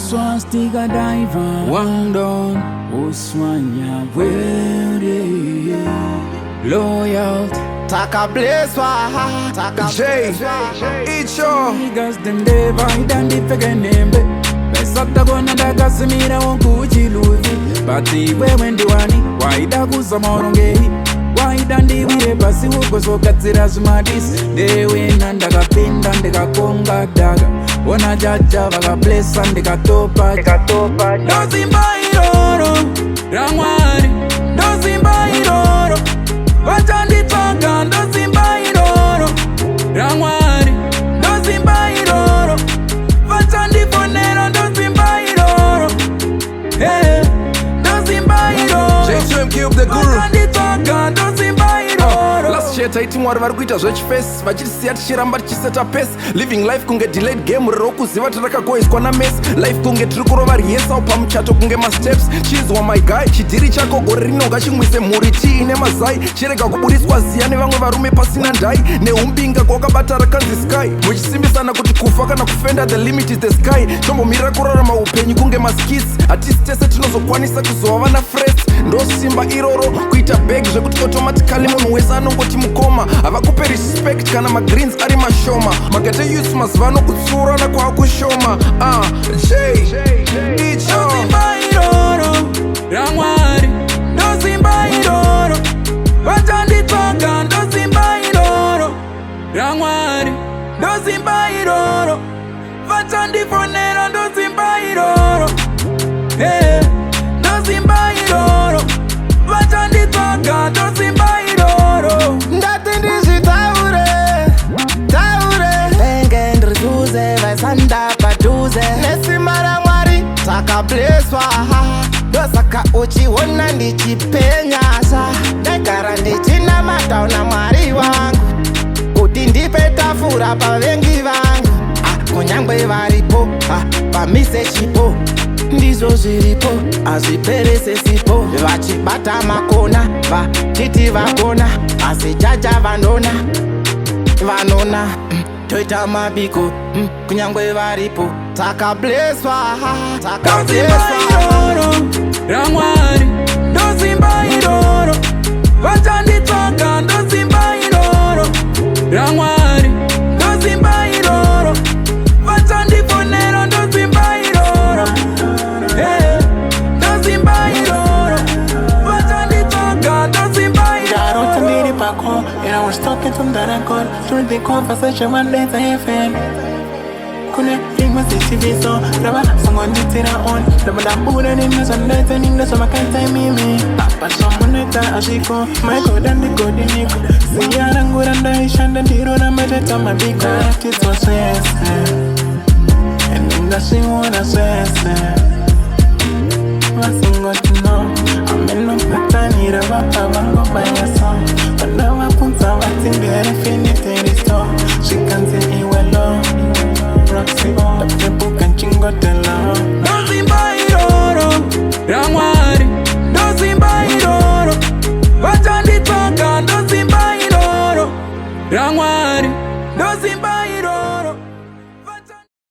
swastika diver. One down, Oswanya, weary. Loyalty. Taka bleswa, taka J, Icho. Niggas them day by and the figure name. Besata gonna daga simira wonkuchi luvi. Bati we wendi wani, waida kusamoronge. Waida ndi wire basi wuko so katsira sumadis. They win and daga pinda ndega konga daga. Wana jaja vaga bless and ndega topa. No Simba Iroro, Rangwari. No Simba Iroro. Wachandi twanga, no Simba Iroro. Rangwari, no Simba Iroro. Wachandi fonero, no Simba Iroro. Hey, no Simba Iroro. J2mq The Guru. Wachandi twanga, no Simba Iroro. Last year taiti mwari vari kuita zvechifesi vachisiya tichiramba tichiseta pesi. Living life kunge delayed game riro kuziva tirakagoiswa namesi. Life kunge tiri kurova riesawo pamuchato kunge masteps. Chizwa my guy, chidhiri chako gore rinonga chimwise mhuri tiine mazai. Chirega kuburiswa ziya nevamwe varume pasina ndai. Neumbinga kwakabata rakanzi sky. Muchisimbisana kuti kufa kana kufenda the limit is the sky. Tombomirira kurarama upenyu kunge maskits. Hatisi tese tinozokwanisa kuzova vana fresh. Ndo Simba Iroro kuita beg zvekuti automatically munhu wese anongoti mukoma. Havakupe respect kana magreens ari mashoma. Magate youth mazuva anokutsiurana kwaakushoma. J, Icho. No Simba Iroro, Rangwari. No Simba Iroro. Wachandi twanga, no Simba Iroro. Rangwari. No Simba Iroro. Wachandi fonero, no Simba Iroro. Hey, no Simba Iroro. Wachandi twanga, no Simba Iroro. ndati ndizvitaure tenge ndiriduze vaisanda padhuze nesimba raMwari taka bleswa ndosaka uchiona ndichipenyasa ndagara ndichinamata na Mwari wangu kuti ndipe tafura pavengi vangu kunyangwe varipo pamise chipo ndizo zviripo hazviperese sipo vachibata makona vachiti vagona asi jaja vanona toita mabiko kunyangwe varipo taka bleswa taka No Simba Iroro, Rangwari. No Simba Iroro. Wachandi twanga, no Simba Iroro. Rangwari. No Simba Iroro. Wachandi fonero, no Simba Iroro. Hey, no Simba Iroro. Wachandi twanga, no Simba Got on to Iroro. me back home, and I was talking to that I got through the conversation one day I FM. Connecting with the TV so Raba, someone did it on the Madame in the Sunday and in the summer can't time me. But someone that I see for my God and the God in you. See, I don't go and I shan't and you don't have to my big heart. It was and then that's what I said. Nothing got to know. I'm in no pattern, need a rapper, I'm go by a song. But now I put something there, infinity is so. She can say, well, Roxy, the people can chingo tell